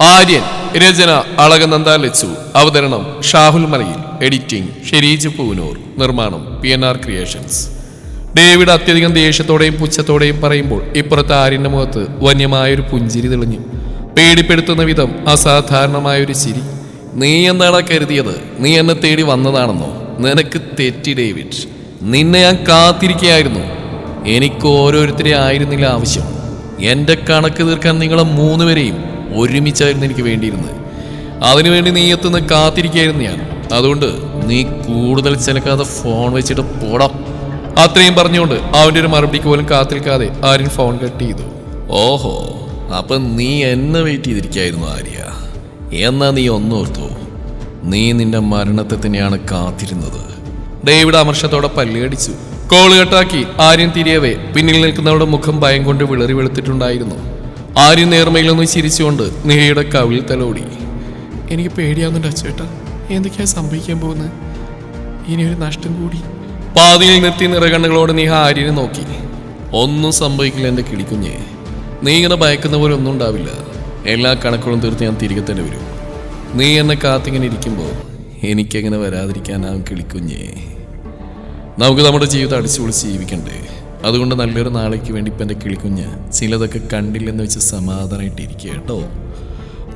ആര്യൻ രചന അളകനന്ദ ലച്ചു. അവതരണം ഷാഹുൽ മലയിൽ. എഡിറ്റിംഗ് ഷെരീജ് പൂനൂർ. നിർമ്മാണം PNR ക്രിയേഷൻസ്. ഡേവിഡ് അത്യധികം ദേഷ്യത്തോടെയും പുച്ഛത്തോടെയും പറയുമ്പോൾ ഇപ്പുറത്തെ ആര്യന്റെ മുഖത്ത് വന്യമായൊരു പുഞ്ചിരി തെളിഞ്ഞു. പേടിപ്പെടുത്തുന്ന വിധം അസാധാരണമായൊരു ചിരി. നീ എന്താണ് കരുതിയത്? നീ എന്നെ തേടി വന്നതാണെന്നോ? നിനക്ക് തെറ്റി ഡേവിഡ്. നിന്നെ ഞാൻ കാത്തിരിക്കുകയായിരുന്നു. എനിക്ക് ഓരോരുത്തരെ ആയിരുന്നില്ല ആവശ്യം. എന്റെ കണക്ക് തീർക്കാൻ നിങ്ങളെ മൂന്നുപേരെയും ഒരുമിച്ചായിരുന്നു എനിക്ക് വേണ്ടിയിരുന്നത്. അതിനുവേണ്ടി നീ എത്തുന്ന കാത്തിരിക്കുകയായിരുന്നു ഞാൻ. അതുകൊണ്ട് നീ കൂടുതൽ ചിലക്കാതെ ഫോൺ വെച്ചിട്ട് പോടാം. അത്രയും പറഞ്ഞുകൊണ്ട് അവൻ്റെ ഒരു മറുപടിക്ക് പോലും കാത്തിരിക്കാതെ ആര്യൻ ഫോൺ കട്ട് ചെയ്തു. ഓഹോ, അപ്പൊ നീ എന്നെ വെയിറ്റ് ചെയ്തിരിക്കായിരുന്നു ആര്യ. എന്നാ നീ ഒന്നോർത്തു, നീ നിന്റെ മരണത്തെ തന്നെയാണ് കാത്തിരുന്നത്. ഡേവിഡ് അമർഷത്തോടെ പല്ലുകടിച്ചു. കോള് കട്ടാക്കി ആര്യൻ തിരിയവേ പിന്നിൽ നിൽക്കുന്നവരുടെ മുഖം ഭയം കൊണ്ട് വിളറി വെളുത്തിട്ടുണ്ടായിരുന്നു. ആര്യൻ നേർമയിലൊന്ന് ചിരിച്ചുകൊണ്ട് നിഹയുടെ കവിളിൽ തലോടി. എനിക്ക് പേടിയാവുന്നുണ്ട് അച്ചേട്ടാ, എന്തൊക്കെയാ സംഭവിക്കാൻ പോകുന്നത്? ഇനിയൊരു നഷ്ടം കൂടി. പാതിയിൽ നിർത്തി നിറകണ്ണുകളോട് നിഹ ആര്യനെ നോക്കി. ഒന്നും സംഭവിക്കില്ല എൻ്റെ കിളിക്കുഞ്ഞെ. നീ ഇങ്ങനെ ഭയക്കുന്ന പോലെ ഒന്നും ഉണ്ടാവില്ല. എല്ലാ കണക്കുകളും തീർത്ത് ഞാൻ തിരികെ തന്നെ വരും. നീ എന്നെ കാത്തിങ്ങനെ ഇരിക്കുമ്പോൾ എനിക്കെങ്ങനെ വരാതിരിക്കാനാവും കിളിക്കുഞ്ഞെ. നമുക്ക് നമ്മുടെ ജീവിതം അടിച്ചു പൊളിച്ച് ജീവിക്കണ്ടേ? അതുകൊണ്ട് നല്ലൊരു നാളേക്ക് വേണ്ടി ഇപ്പം എൻ്റെ കിളിക്കുഞ്ഞ് ചിലതൊക്കെ കണ്ടില്ലെന്ന് വെച്ച് സമാധാനമായിട്ടിരിക്കുക കേട്ടോ.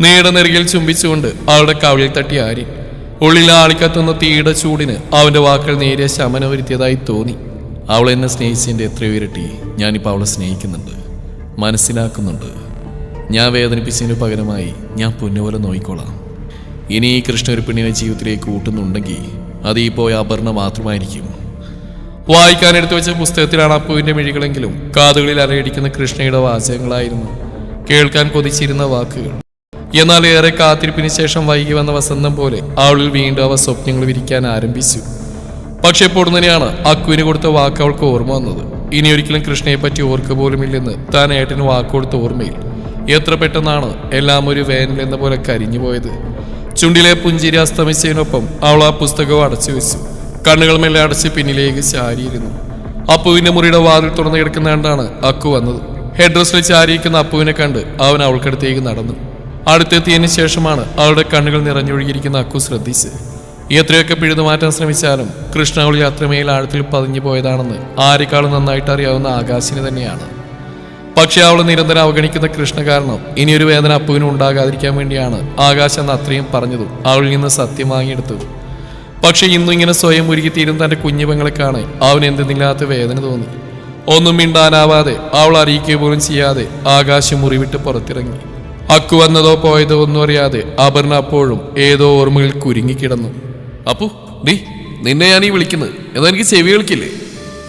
നീയുടെ നെറുകിൽ ചുംബിച്ചുകൊണ്ട് അവളുടെ കവിളിൽ തട്ടി ആര്യൻ. ഉള്ളിൽ ആളിക്കത്തുന്ന തീയുടെ ചൂടിന് അവൻ്റെ വാക്കുകൾ നേരിയ ശമനം വരുത്തിയതായി തോന്നി. അവൾ എന്നെ സ്നേഹിച്ചതിൻ്റെ എത്രയോ ഇരട്ടി ഞാനിപ്പോൾ അവളെ സ്നേഹിക്കുന്നുണ്ട്, മനസ്സിലാക്കുന്നുണ്ട്. ഞാൻ വേദനിപ്പിച്ചതിന് പകരമായി ഞാൻ പൊന്നുപോലെ നോയിക്കോളാം. ഇനി ഈ കൃഷ്ണ ഒരു പെണ്ണിനെ ജീവിതത്തിലേക്ക് കൂട്ടുന്നുണ്ടെങ്കിൽ അത് ഈ പോയ അപർണ മാത്രമായിരിക്കും. വായിക്കാൻ എടുത്തു വെച്ച പുസ്തകത്തിലാണ് അപ്പുവിന്റെ മിഴികളെങ്കിലും കാതുകളിൽ അലയടിക്കുന്ന കൃഷ്ണയുടെ വാചകങ്ങളായിരുന്നു. കേൾക്കാൻ കൊതിച്ചിരുന്ന വാക്കുകൾ. എന്നാൽ ഏറെ കാത്തിരിപ്പിന് ശേഷം വൈകി വന്ന വസന്തം പോലെ അവളിൽ വീണ്ടും അവ സ്വപ്നങ്ങൾ വിരിക്കാൻ ആരംഭിച്ചു. പക്ഷെ പൊടുന്നനെയാണ് അക്കുവിന് കൊടുത്ത വാക്ക് അവൾക്ക് ഓർമ്മ വന്നത്. ഇനി ഒരിക്കലും കൃഷ്ണയെ പറ്റി ഓർക്ക പോലുമില്ലെന്ന് താൻ ഏട്ടന് വാക്കുകൊടുത്ത ഓർമ്മയിൽ. എത്ര പെട്ടെന്നാണ് എല്ലാം ഒരു വേനൽ എന്ന പോലെ കരിഞ്ഞു പോയത്. ചുണ്ടിലെ പുഞ്ചിരി അസ്തമിച്ചതിനൊപ്പം അവൾ ആ പുസ്തകവും അടച്ചു വെച്ചു. കണ്ണുകൾ മെല്ലെ അടച്ച് പിന്നിലേക്ക് ചാരിയിരുന്നു. അപ്പുവിന്റെ മുറിയുടെ വാതിൽ തുറന്നു കിടക്കുന്ന കണ്ടാണ് അക്കു വന്നത്. ഹെഡ് ഡ്രസ്സിൽ ചാരിയിരിക്കുന്ന അപ്പുവിനെ കണ്ട് അവൻ അവൾക്കടുത്തേക്ക് നടന്നു. അടുത്തെത്തിയതിനു ശേഷമാണ് അവളുടെ കണ്ണുകൾ നിറഞ്ഞൊഴുകിയിരിക്കുന്ന അക്കു ശ്രദ്ധിച്ച്. എത്രയൊക്കെ പിഴുതു മാറ്റാൻ ശ്രമിച്ചാലും കൃഷ്ണ അവളിൽ അത്രമേൽ ആഴത്തിൽ പതിഞ്ഞു പോയതാണെന്ന് ആരെക്കാളും നന്നായിട്ട് അറിയാവുന്ന ആകാശിന് തന്നെയാണ്. പക്ഷെ അവൾ നിരന്തരം അവഗണിക്കുന്ന കൃഷ്ണ കാരണം ഇനിയൊരു വേദന അപ്പുവിന് ഉണ്ടാകാതിരിക്കാൻ വേണ്ടിയാണ് ആകാശ് അന്ന് അത്രയും പറഞ്ഞതും അവളിൽ നിന്ന് സത്യം വാങ്ങിയെടുത്തതും. പക്ഷെ ഇന്നും ഇങ്ങനെ സ്വയം ഉരുകിത്തീരും തന്റെ കുഞ്ഞുപങ്ങളെ കാണാൻ അവൻ എന്തെന്നില്ലാത്ത വേദന തോന്നി. ഒന്നും മിണ്ടാനാവാതെ അവൾ അറിയിക്കുക പോലും ചെയ്യാതെ ആകാശം മുറിവിട്ട് പുറത്തിറങ്ങി. അക്കു വന്നതോ പോയതോ ഒന്നും അറിയാതെ അപർണ അപ്പോഴും ഏതോ ഓർമ്മകളിൽ കുരുങ്ങിക്കിടന്നു. അപ്പു, ഡീ, നിന്നെ ഞാൻ ഈ വിളിക്കുന്നത് എന്നാ എനിക്ക് ചെവി കേൾക്കില്ലേ?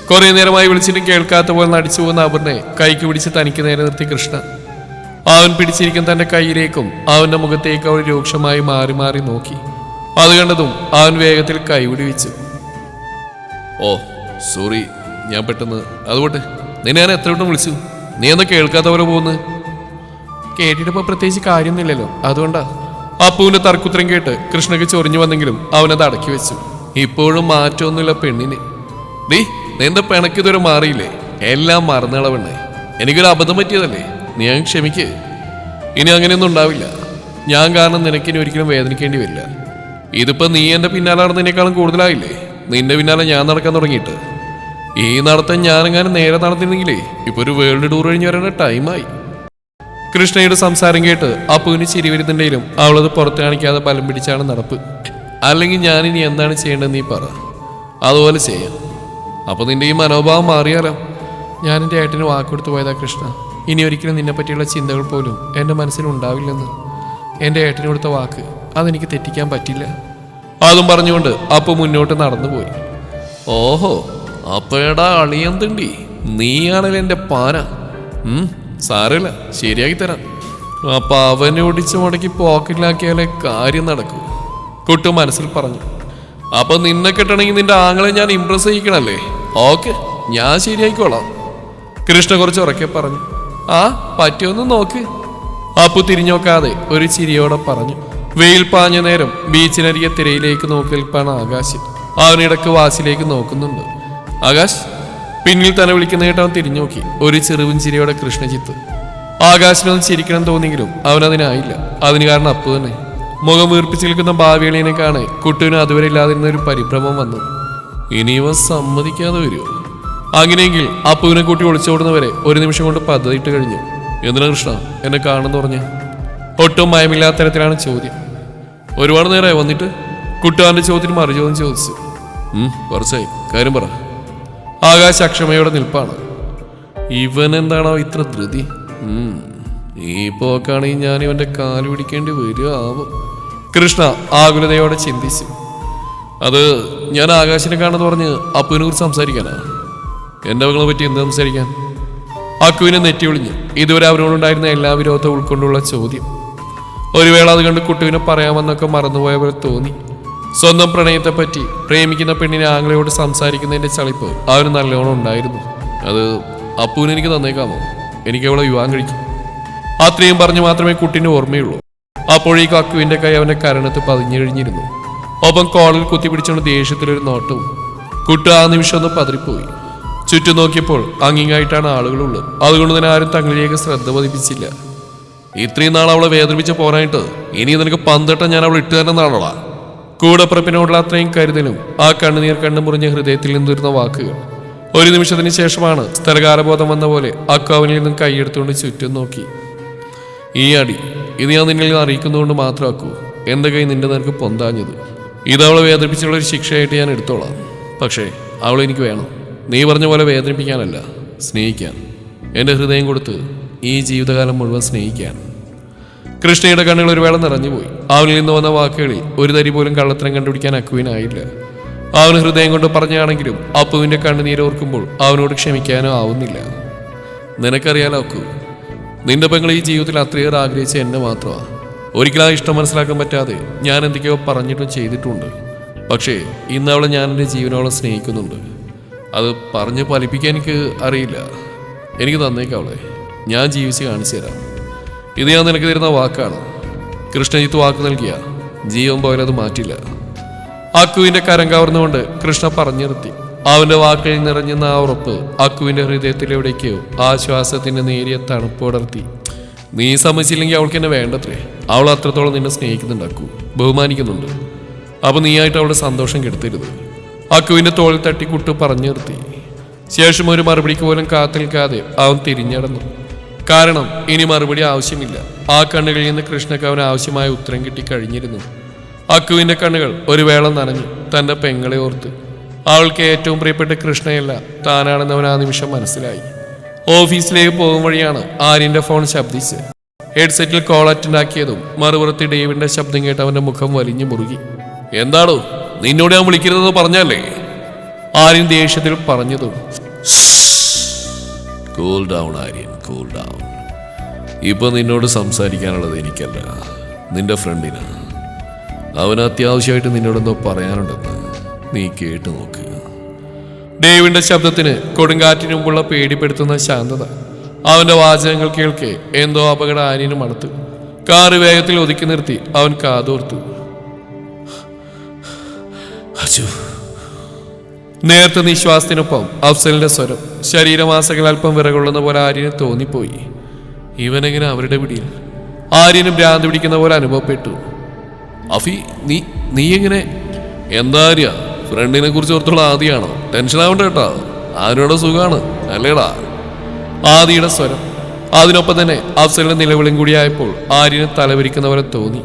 കുറെ നേരമായി വിളിച്ചിട്ടും കേൾക്കാത്ത പോലെ നടിച്ചു പോകുന്ന അപർണയെ കൈക്ക് പിടിച്ച് തനിക്ക് നേരെ നിർത്തി കൃഷ്ണ. അവൻ പിടിച്ചിരിക്കുന്ന തന്റെ കൈയിലേക്കും അവന്റെ മുഖത്തേക്ക് അവൾ രൂക്ഷമായി മാറി മാറി നോക്കി. അത് കണ്ടതും അവൻ വേഗത്തിൽ കൈപിടി വെച്ചു. ഓ സോറി, ഞാൻ പെട്ടെന്ന്. അതുകൊണ്ട് നിന്നെ ഞാൻ എത്ര വട്ടം വിളിച്ചു? നീ എന്താ കേൾക്കാത്തവരെ പോകുന്നത്? കേട്ടിട്ടിപ്പോ പ്രത്യേകിച്ച് കാര്യമൊന്നുമില്ലല്ലോ, അതുകൊണ്ടാ. അപ്പുവിന്റെ തർക്കുത്തരം കേട്ട് കൃഷ്ണയ്ക്ക് ചൊറിഞ്ഞു വന്നെങ്കിലും അവനത് അടക്കി വെച്ചു. ഇപ്പോഴും മാറ്റമൊന്നുമില്ല പെണ്ണിന്. ഡീ, നിന്റെ പിണക്കിതുവരെ മാറിയില്ലേ? എല്ലാം മറന്നളവണ്ണേ. എനിക്കൊരു അബദ്ധം പറ്റിയതല്ലേ, നീ ഞാൻ ക്ഷമിക്ക്. ഇനി അങ്ങനെയൊന്നും ഉണ്ടാവില്ല. ഞാൻ കാരണം നിനക്കിനി ഒരിക്കലും വേദനിക്കേണ്ടി വരില്ല. ഇതിപ്പോ നീ എന്റെ പിന്നാലെ നടന്നതിനേക്കാളും കൂടുതലായില്ലേ നിന്റെ പിന്നാലെ ഞാൻ നടക്കാൻ തുടങ്ങിയിട്ട്. ഈ നടത്തം ഞാനെങ്ങാനും നേരെ നടന്നിരുന്നെങ്കിലേ ഇപ്പൊ ഒരു വേൾഡ് ടൂർ കഴിഞ്ഞ് വരേണ്ട ടൈമായി. കൃഷ്ണയുടെ സംസാരം കേട്ട് അപ്പുവിന് ചിരി വരുന്നുണ്ടെങ്കിലും അവളത് പുറത്ത് കാണിക്കാതെ ബലം പിടിച്ചാണ് നടപ്പ്. അല്ലെങ്കിൽ ഞാനിനി എന്താണ് ചെയ്യേണ്ടത് നീ പറ, അതുപോലെ ചെയ്യാം. അപ്പൊ നിന്റെ ഈ മനോഭാവം മാറിയാലോ? ഞാൻ എൻ്റെ ഏട്ടന് വാക്കുകൊടുത്തു പോയതാ കൃഷ്ണ. ഇനി ഒരിക്കലും നിന്നെ പറ്റിയുള്ള ചിന്തകൾ പോലും എൻ്റെ മനസ്സിലുണ്ടാവില്ലെന്ന്. എൻ്റെ ഏട്ടന് കൊടുത്ത വാക്ക് അതെനിക്ക് തെറ്റിക്കാൻ പറ്റില്ല. അതും പറഞ്ഞുകൊണ്ട് അപ്പു മുന്നോട്ട് നടന്നുപോയി. ഓഹോ, അപ്പേടാ അളിയന്തുണ്ടി, നീയാണല്ലോ എൻ്റെ പാന. സാരമില്ല, ശരിയാക്കി തരാം. അപ്പൊ അവനെ ഒടിച്ച് മുടക്കി പോക്കറ്റിലാക്കിയാലേ കാര്യം നടക്കൂ, കുട്ടു മനസ്സിൽ പറഞ്ഞു. അപ്പൊ നിന്നെ കെട്ടണമെങ്കിൽ നിന്റെ ആങ്ങളെ ഞാൻ ഇംപ്രസ് ചെയ്യിക്കണല്ലേ? ഓക്കെ, ഞാൻ ശരിയായിക്കോളാം, കൃഷ്ണ കുറച്ച് ഉറക്കെ പറഞ്ഞു. ആ പറ്റുമെന്ന് നോക്ക്, അപ്പു തിരിഞ്ഞോക്കാതെ ഒരു ചിരിയോടെ പറഞ്ഞു. വെയിൽ പാഞ്ഞ നേരം ബീച്ചിനരികെ തിരയിലേക്ക് നോക്കി നിൽപ്പാണ് ആകാശ്. അവനിടക്ക് വാസിലേക്ക് നോക്കുന്നുണ്ട്. ആകാശ്, പിന്നിൽ തന്നെ വിളിക്കുന്ന കേട്ട് അവൻ തിരിഞ്ഞു നോക്കി. ഒരു ചെറുവും ചിരിയോടെ കൃഷ്ണജിത്ത്. ആകാശിനൊന്ന് ചിരിക്കണം തോന്നിയെങ്കിലും അവനതിനായില്ല. അതിന് കാരണം അപ്പു തന്നെ. മുഖം വീർപ്പിച്ച് നിൽക്കുന്ന ഭാവികളിനെ കാണെ കുട്ടുവിന് അതുവരെ ഇല്ലാതിരുന്ന ഒരു പരിഭ്രമം വന്നു. ഇനിവ സമ്മതിക്കാതെ വരുമോ? അങ്ങനെയെങ്കിൽ അപ്പുവിനെ കൂട്ടി ഒളിച്ചോടുന്നവരെ ഒരു നിമിഷം കൊണ്ട് പദ്ധതിയിട്ട് കഴിഞ്ഞു. എന്തിനാ കൃഷ്ണ എന്നെ കാണുന്നു പറഞ്ഞ്? ഒട്ടും മയമില്ലാത്ത തരത്തിലാണ് ചോദ്യം. ഒരുപാട് നേരമായി വന്നിട്ട്? കുട്ടുകാരന്റെ ചോദ്യത്തിന് മറുചോദ്യം ചോദിച്ചു. കുറച്ചായി, കാര്യം പറ. ആകാശ് അക്ഷമയോടെ നിൽപ്പാണ്. ഇവൻ എന്താണോ ഇത്ര ധൃതി? ഈ പോക്കാണെങ്കിൽ ഞാൻ ഇവന്റെ കാല് പിടിക്കേണ്ടി വരുമോ ആവും. കൃഷ്ണ ആകുലതയോടെ ചിന്തിച്ചു. അത് ഞാൻ ആകാശിനെ കാണുന്നു പറഞ്ഞ് അപ്പുവിനെ കുറിച്ച് സംസാരിക്കാനാ. എന്റെ മകളെ പറ്റി എന്ത് സംസാരിക്കാൻ? അക്കുവിനെ നെറ്റി ഒളിഞ്ഞു. ഇതുവരെ അവരോടുണ്ടായിരുന്ന എല്ലാ വിരോധവും ഉൾക്കൊണ്ടുള്ള ചോദ്യം. ഒരു വേള അത് കണ്ട് കുട്ടുവിനെ പറയാമെന്നൊക്കെ മറന്നുപോയ പോലെ തോന്നി. സ്വന്തം പ്രണയത്തെപ്പറ്റി, പ്രേമിക്കുന്ന പെണ്ണിനെ ആംഗ്ലയോട് സംസാരിക്കുന്നതിന്റെ ചളിപ്പ് അവന് നല്ലോണം ഉണ്ടായിരുന്നു. അത് അപ്പുവിന് എനിക്ക് തന്നേക്കാമോ? എനിക്ക് അവളെ വിവാഹം കഴിക്കും. അത്രയും പറഞ്ഞു മാത്രമേ കുട്ടിന് ഓർമ്മയുള്ളൂ. അപ്പോഴേക്കും അക്കുവിന്റെ കൈ അവന്റെ കരണത്ത് പതിഞ്ഞു കഴിഞ്ഞിരുന്നു. ഒപ്പം കോളിൽ കുത്തിപ്പിടിച്ചുകൊണ്ട് ദേഷ്യത്തിലൊരു നോട്ടവും. കുട്ടു ആ നിമിഷം ഒന്ന് പതറിപ്പോയി. ചുറ്റും നോക്കിയപ്പോൾ അങ്ങിങ്ങായിട്ടാണ് ആളുകളുള്ളത്. അതുകൊണ്ട് തന്നെ ആരും തങ്ങളിലേക്ക് ശ്രദ്ധ പതിപ്പിച്ചില്ല. ഇത്രയും നാൾ അവളെ വേദനിപ്പിച്ച് പോരായിട്ട് ഇനി നിനക്ക് 12 ഞാൻ അവൾ ഇട്ട് തന്നെ നാളോളാ. കൂടപ്പിറപ്പിനോടുള്ള അത്രയും കരുതലും ആ കണ്ണുനീർ കണ്ണു മുറിഞ്ഞ ഹൃദയത്തിൽ നിന്നിരുന്ന വാക്കുകൾ. ഒരു നിമിഷത്തിന് ശേഷമാണ് സ്ഥലകാലബോധം വന്ന പോലെ അക്കാവിനിൽ നിന്നും കൈയെടുത്തുകൊണ്ട് ചുറ്റും നോക്കി. ഈ അടി ഇത് ഞാൻ നിന്നിൽ നിന്ന് അറിയിക്കുന്നതുകൊണ്ട് മാത്രമാക്കൂ എന്റെ കൈ നിന്റെ നിനക്ക് പൊന്താഞ്ഞത്. ഇതവളെ വേദനിപ്പിച്ചുള്ള ഒരു ശിക്ഷയായിട്ട് ഞാൻ എടുത്തോളാം. പക്ഷേ അവളെനിക്ക് വേണം. നീ പറഞ്ഞ പോലെ വേദനിപ്പിക്കാനല്ല, സ്നേഹിക്കാൻ. എൻ്റെ ഹൃദയം കൊടുത്ത് ഈ ജീവിതകാലം മുഴുവൻ സ്നേഹിക്കാൻ. കൃഷ്ണയുടെ കണ്ണുകൾ ഒരു വേള നിറഞ്ഞുപോയി. അവനിൽ നിന്ന് വന്ന വാക്കുകളിൽ ഒരു തരി പോലും കള്ളത്തരം കണ്ടുപിടിക്കാൻ അക്കുവിനായില്ല. അവന് ഹൃദയം കൊണ്ട് പറഞ്ഞാണെങ്കിലും അപ്പുവിൻ്റെ കണ്ണുനീരോർക്കുമ്പോൾ അവനോട് ക്ഷമിക്കാനോ ആവുന്നില്ല. നിനക്കറിയാലോ അക്കു, നിന്റെ പെങ്ങൾ ഈ ജീവിതത്തിൽ അത്രയേറെ ആഗ്രഹിച്ച എന്നെ മാത്രമാണ്. ഒരിക്കലും ആ ഇഷ്ടം മനസ്സിലാക്കാൻ പറ്റാതെ ഞാൻ എന്തൊക്കെയോ പറഞ്ഞിട്ടും ചെയ്തിട്ടുണ്ട്. പക്ഷേ ഇന്ന് അവളെ ഞാൻ എൻ്റെ ജീവനോളം സ്നേഹിക്കുന്നുണ്ട്. അത് പറഞ്ഞ് ഫലിപ്പിക്കാൻ എനിക്ക് അറിയില്ല. എനിക്ക് തന്നേക്കാം അവളെ. ഞാൻ ജീവിച്ച് കാണിച്ചു തരാം. ഇത് ഞാൻ നിനക്ക് തരുന്ന വാക്കാണ്. കൃഷ്ണജിത്ത് വാക്ക് നൽകിയ ജീവൻ പോയാലത് മാറ്റില്ല. അക്കുവിൻ്റെ കരം കവർന്നുകൊണ്ട് കൃഷ്ണ പറഞ്ഞു നിർത്തി. അവൻ്റെ വാക്കുകളിൽ നിറഞ്ഞുന്ന ആ ഉറപ്പ് അക്കുവിൻ്റെ ഹൃദയത്തിലെവിടേക്കോ ആശ്വാസത്തിൻ്റെ നേരിയ തണുപ്പോടർത്തി. നീ സമ്മതിച്ചില്ലെങ്കിൽ അവൾക്ക് എന്നെ വേണ്ടത്രേ. അവൾ അത്രത്തോളം നിന്നെ സ്നേഹിക്കുന്നുണ്ട് അക്കു, ബഹുമാനിക്കുന്നുണ്ട്. അപ്പോൾ നീയായിട്ട് അവളുടെ സന്തോഷം കെടുത്തരുത്. അക്കുവിൻ്റെ തോളിൽ തട്ടി കുട്ടു പറഞ്ഞു നിർത്തി. ശേഷം ഒരു മറുപടിക്ക് പോലും കാത്തു നിൽക്കാതെ അവൻ തിരിഞ്ഞടന്നു. കാരണം ഇനി മറുപടി ആവശ്യമില്ല. ആ കണ്ണുകളിൽ നിന്ന് കൃഷ്ണക്ക് അവന് ആവശ്യമായ ഉത്തരം കിട്ടിക്കഴിഞ്ഞിരുന്നു. അക്കുവിൻ്റെ കണ്ണുകൾ ഒരു വേള നനഞ്ഞു. തൻ്റെ പെങ്ങളെ ഓർത്ത്. അവൾക്ക് ഏറ്റവും പ്രിയപ്പെട്ട കൃഷ്ണയല്ല താനാണെന്ന് അവൻ ആ നിമിഷം മനസ്സിലായി. ഓഫീസിലേക്ക് പോകും വഴിയാണ് ആര്യൻ്റെ ഫോൺ ശബ്ദിച്ച്. ഹെഡ്സെറ്റിൽ കോൾ അറ്റൻഡ് ആക്കിയതും മറുപുറത്ത് ഡേവിഡിന്റെ ശബ്ദം കേട്ട് അവന്റെ മുഖം വലിഞ്ഞു മുറുകി. എന്താണോ നിന്നോട് ഞാൻ വിളിക്കരുതെന്ന് പറഞ്ഞല്ലേ? ആര്യൻ ദേഷ്യത്തിൽ പറഞ്ഞതും. Cool down Aryan, cool down. ഇപ്പൊ നിന്നോട് സംസാരിക്കാനുള്ളത് എനിക്കല്ല, നിന്റെ ഫ്രണ്ടിനാ. അവന് അത്യാവശ്യമായിട്ട് നിന്നോടെന്തോ പറയാനുണ്ടെന്ന് നീ കേട്ടു നോക്ക്. ഡേവിഡിന്റെ ശബ്ദത്തിന് കൊടുങ്കാറ്റിന് മുമ്പുള്ള പേടിപ്പെടുത്തുന്ന ശാന്തത. അവന്റെ വാചകങ്ങൾ കേൾക്കെ എന്തോ അപകടം ആര്യനും അടുത്തു. കാറ് വേഗത്തിൽ ഒതുക്കി നിർത്തി അവൻ കാതോർത്തു. നേരത്തെ നിശ്വാസത്തിനൊപ്പം അഫ്സലിന്റെ സ്വരം. ശരീരമാസകൾ അല്പം വിറകൊള്ളുന്ന പോലെ ആര്യന് തോന്നിപ്പോയി. ഇവനെങ്ങനെ അവരുടെ പിടിയിൽ? ആര്യന് ഭ്രാന്ത് പിടിക്കുന്ന പോലെ അനുഭവപ്പെട്ടു. അഫി, നീ എങ്ങനെ? എന്താ ആര്യ, ഫ്രണ്ടിനെ കുറിച്ച് ഓർത്തുള്ള ആദിയാണോ? ടെൻഷൻ ആവണ്ട കേട്ടോ, ആരോടെ സുഖാണ് അല്ലേടാ? ആദിയുടെ സ്വരം. അതിനൊപ്പം തന്നെ അഫ്സലിന്റെ നിലവിളിയും കൂടിയായപ്പോൾ ആര്യന് തലവരിക്കുന്ന പോലെ തോന്നി.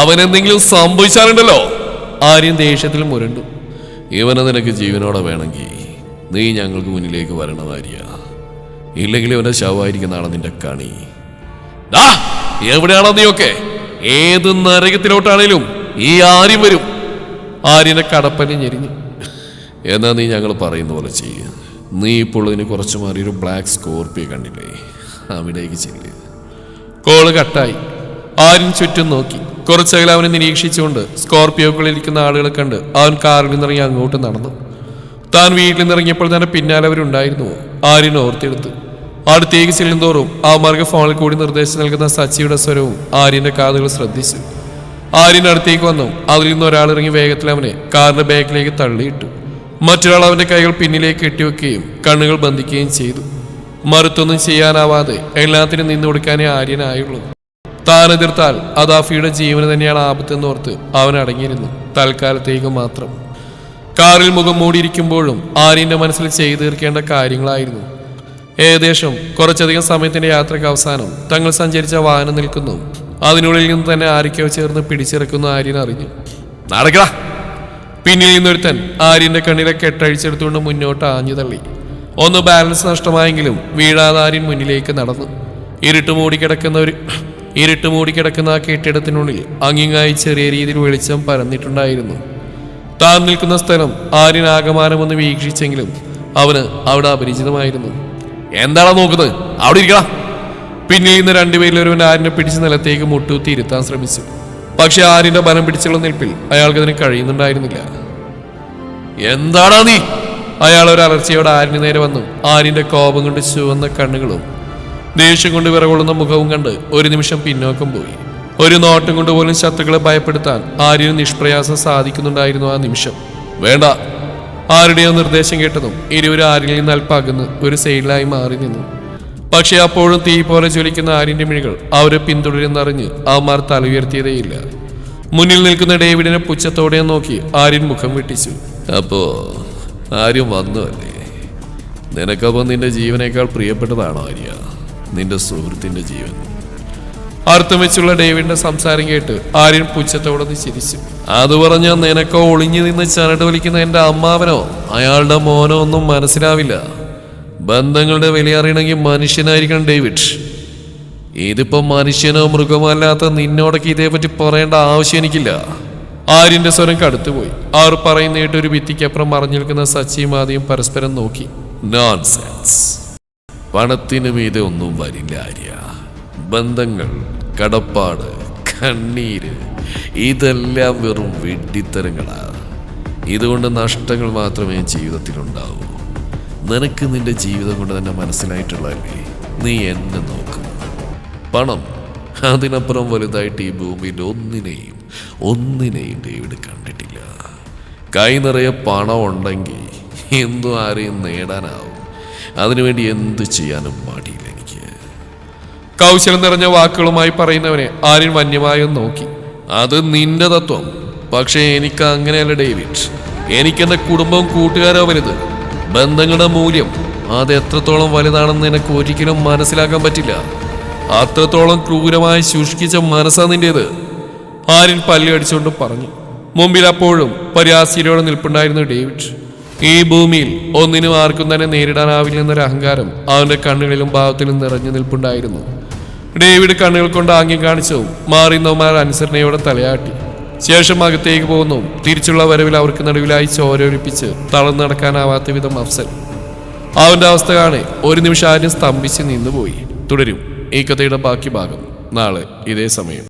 അവനെന്തെങ്കിലും സംഭവിച്ചാലുണ്ടല്ലോ. ആര്യൻ ദേഷ്യത്തിൽ മുരണ്ടു. ഇവനെ നിനക്ക് ജീവനോടെ വേണമെങ്കിൽ നീ ഞങ്ങൾക്ക് മുന്നിലേക്ക് വരണം ആര്യ. ഇല്ലെങ്കിൽ ഇവന്റെ ശവമായിരിക്കുന്നതാണ് നിന്റെ കണി. എവിടെയാണോ നീയൊക്കെ? ഏത് നരകത്തിലോട്ടാണേലും ഈ ആര്യം വരും. ആര്യന്റെ കടപ്പനെ ഞെരിഞ്ഞു. എന്നാ നീ ഞങ്ങൾ പറയുന്ന പോലെ ചെയ്യ. നീ ഇപ്പോൾ ഇതിന് കുറച്ച് മാറി ഒരു ബ്ലാക്ക് സ്കോർപ്പിയോ കണ്ടില്ലേ? അവിടേക്ക് ചെല്ല്. കോള് കട്ടായി. ആര്യൻ ചുറ്റും നോക്കി. കുറച്ചകലെ അവനെ നിരീക്ഷിച്ചുകൊണ്ട് സ്കോർപ്പിയോകളിലിരിക്കുന്ന ആളുകളെ കണ്ട് അവൻ കാറിൽ നിന്നിറങ്ങി അങ്ങോട്ട് നടന്നു. താൻ വീട്ടിൽ നിന്നിറങ്ങിയപ്പോൾ തന്നെ പിന്നാലെ അവരുണ്ടായിരുന്നു. ആര്യൻ ഓർത്തെടുത്ത് അടുത്തേക്ക് ചെല്ലുന്തോറും അവന്മാർക്ക് ഫോണിൽ കൂടി നിർദ്ദേശം നൽകുന്ന സച്ചിയുടെ സ്വരവും ആര്യന്റെ കാതുകൾ ശ്രദ്ധിച്ചു. ആര്യൻ അടുത്തേക്ക് വന്നു. അതിൽ നിന്ന് ഒരാൾ ഇറങ്ങി വേഗത്തിൽ അവനെ കാറിന്റെ ബാക്കിലേക്ക് തള്ളിയിട്ടു. മറ്റൊരാൾ അവന്റെ കൈകൾ പിന്നിലേക്ക് കെട്ടിവെക്കുകയും കണ്ണുകൾ ബന്ധിക്കുകയും ചെയ്തു. മറുത്തൊന്നും ചെയ്യാനാവാതെ എല്ലാത്തിനും നിന്നു കൊടുക്കാനേ ആര്യനായുള്ളൂ. താൻ എതിർത്താൽ അദാഫിയുടെ ജീവന് തന്നെയാണ് ആപത്തെന്ന് ഓർത്ത് അവൻ അടങ്ങിയിരുന്നു, തൽക്കാലത്തേക്ക് മാത്രം. കാറിൽ മുഖം മൂടിയിരിക്കുമ്പോഴും ആര്യന്റെ മനസ്സിൽ ചെയ്തു തീർക്കേണ്ട കാര്യങ്ങളായിരുന്നു. ഏകദേശം കുറച്ചധികം സമയത്തിന്റെ യാത്രയ്ക്ക് അവസാനം തങ്ങൾ സഞ്ചരിച്ച വാഹനം നിൽക്കുന്നു. അതിനുള്ളിൽ നിന്ന് തന്നെ ആരൊക്കെയോ ചേർന്ന് പിടിച്ചിറക്കുന്ന ആര്യൻ അറിഞ്ഞു. നടക്കടാ! പിന്നിൽ നിന്നൊരുത്തൻ ആര്യന്റെ കണ്ണിലെ കെട്ടഴിച്ചെടുത്തുകൊണ്ട് മുന്നോട്ട് ആഞ്ഞു തള്ളി. ഒന്ന് ബാലൻസ് നഷ്ടമായെങ്കിലും വീഴാതെ ആര്യൻ മുന്നിലേക്ക് നടന്നു. ഇരുട്ട് മൂടിക്കിടക്കുന്ന ആ കെട്ടിടത്തിനുള്ളിൽ അങ്ങിങ്ങായി ചെറിയ രീതിയിൽ വെളിച്ചം പരന്നിട്ടുണ്ടായിരുന്നു. താൻ നിൽക്കുന്ന സ്ഥലം ആര്യൻ ആകമാനമൊന്ന് വീക്ഷിച്ചെങ്കിലും അവന് അവിടെ അപരിചിതമായിരുന്നു. എന്താണോ നോക്കുന്നത്? അവിടെ ഇരിക്കണം! പിന്നിൽ നിന്ന് രണ്ടുപേരിൽ ഒരുവൻ ആര്യനെ പിടിച്ച് നിലത്തേക്ക് മുട്ടൂത്തി ഇരുത്താൻ ശ്രമിച്ചു. പക്ഷെ ആര്യന്റെ ബലം പിടിച്ചുള്ള നിൽപ്പിൽ അയാൾക്കതിന് കഴിയുന്നുണ്ടായിരുന്നില്ല. എന്താടാ നീ? അയാൾ ഒരു അലർച്ചയോടെ ആര്യന് നേരെ വന്നു. ആര്യന്റെ കോപം കൊണ്ട് ചുവന്ന കണ്ണുകളും ദേഷ്യം കൊണ്ട് വിറകൊള്ളുന്ന മുഖവും കണ്ട് ഒരു നിമിഷം പിന്നോക്കം പോയി. ഒരു നോട്ടം കൊണ്ട് പോലും ശത്രുക്കളെ ഭയപ്പെടുത്താൻ ആര്യന് നിഷ്പ്രയാസം സാധിക്കുന്നുണ്ടായിരുന്നു ആ നിമിഷം. വേണ്ട! ആരുടെയോ നിർദ്ദേശം കേട്ടതും ഇരുവരും ആര്യനിൽ നിന്ന് അല്പം അകന്ന് ഒരു സൈഡിലായി മാറി നിന്നു. പക്ഷെ അപ്പോഴും തീ പോലെ ജ്വലിക്കുന്ന ആര്യന്റെ മിഴികൾ അവരെ പിന്തുടരുന്നറിഞ്ഞ് അവന്മാർ തല ഉയർത്തിയതേയില്ല. മുന്നിൽ നിൽക്കുന്ന ഡേവിഡിനെ പുച്ഛത്തോടെ നോക്കി ആര്യൻ മുഖം വെട്ടിച്ചു. അപ്പോ ആര്യം വന്നു അല്ലേ? നിനക്കപ്പോ നിന്റെ ജീവനേക്കാൾ പ്രിയപ്പെട്ടതാണോ ആര്യ നിന്റെ സുഹൃത്തിന്റെ ജീവൻ? അർത്ഥം വെച്ചുള്ള ഡേവിഡിന്റെ സംസാരം കേട്ട് ആര്യൻ പുച്ഛത്തോടെ ചിരിച്ചു. അത് പറഞ്ഞാൽ നിനക്കോ ഒളിഞ്ഞു നിന്ന് ചരട് വലിക്കുന്ന എന്റെ അമ്മാവനോ അയാളുടെ മോനോ ഒന്നും മനസ്സിലാവില്ല. ബന്ധങ്ങളുടെ വില അറിയണമെങ്കിൽ മനുഷ്യനായിരിക്കണം ഡേവിഡ്. ഇതിപ്പോ മനുഷ്യനോ മൃഗമോ അല്ലാത്ത നിന്നോടൊക്കെ ഇതേപറ്റി പറയേണ്ട ആവശ്യം എനിക്കില്ല. ആര്യന്റെ സ്വരം കടുത്തുപോയി. അവർ പറയുന്നേട്ട് ഒരു ഭിത്തിക്കപ്പുറം മറഞ്ഞു നിൽക്കുന്ന സച്ചിയും ആദ്യം പരസ്പരം നോക്കി. നോൺസെൻസ്! പണത്തിനു മീതെ ഒന്നും വരില്ല ആര്യ. ബന്ധങ്ങൾ, കടപ്പാട്, കണ്ണീര് ഇതെല്ലാം വെറും വെട്ടിത്തരങ്ങളാ. ഇതുകൊണ്ട് നഷ്ടങ്ങൾ മാത്രമേ ജീവിതത്തിലുണ്ടാവൂ. നിനക്ക് നിന്റെ ജീവിതം കൊണ്ട് തന്നെ മനസ്സിലായിട്ടുള്ളതല്ലേ? നീ എന്നെ നോക്കും. പണം അതിനപ്പുറം വലുതായിട്ട് ഈ ഭൂമിയിൽ ഒന്നിനെയും ഡേവിഡ് കണ്ടിട്ടില്ല. കൈ നിറയെ പണം ഉണ്ടെങ്കിൽ എന്തും ആരെയും നേടാനാവും. അതിനുവേണ്ടി എന്ത് ചെയ്യാനും മടിയില്ല എനിക്ക്. കൗശലം നിറഞ്ഞ വാക്കുകളുമായി പറയുന്നവനെ ആര്യൻ വന്യമായും നോക്കി. അത് നിന്റെ തത്വം. പക്ഷേ എനിക്ക് അങ്ങനെയല്ല ഡേവിഡ്. എനിക്കെന്റെ കുടുംബവും കൂട്ടുകാരോ വലുത്. ബന്ധങ്ങളുടെ മൂല്യം അത് എത്രത്തോളം വലുതാണെന്ന് എനിക്ക് ഒരിക്കലും മനസ്സിലാക്കാൻ പറ്റില്ല. അത്രത്തോളം ക്രൂരമായി ശുഷ്കിച്ച മനസ്സാ നിന്റേത്. ആര്യൻ പല്ലി അടിച്ചുകൊണ്ട് പറഞ്ഞു. മുമ്പിൽ അപ്പോഴും പര്യാസിയോടെ നിൽപ്പുണ്ടായിരുന്നു ഡേവിഡ്. ഈ ഭൂമിയിൽ ഒന്നിനും ആർക്കും തന്നെ നേരിടാനാവില്ലെന്നൊരു അഹങ്കാരം അവന്റെ കണ്ണുകളിലും ഭാവത്തിലും നിറഞ്ഞു നിൽപ്പുണ്ടായിരുന്നു. ഡേവിഡ് കണ്ണുകൾ കൊണ്ട് ആംഗ്യം കാണിച്ചു മാറിന്നവന്മാർ അനുസരണയോടെ തലയാട്ടി. ശേഷം അകത്തേക്ക് പോകുന്നു. തിരിച്ചുള്ള വരവിൽ അവർക്ക് നടുവിലായി ചോരൊലിപ്പിച്ച് തളർന്നു നടക്കാനാവാത്ത വിധം അഫ്സൽ. അവന്റെ അവസ്ഥ കാണെ ഒരു നിമിഷം ആരും സ്തംഭിച്ച് നിന്നുപോയി. തുടരും ഈ കഥയുടെ ബാക്കി ഭാഗം നാളെ ഇതേ സമയം.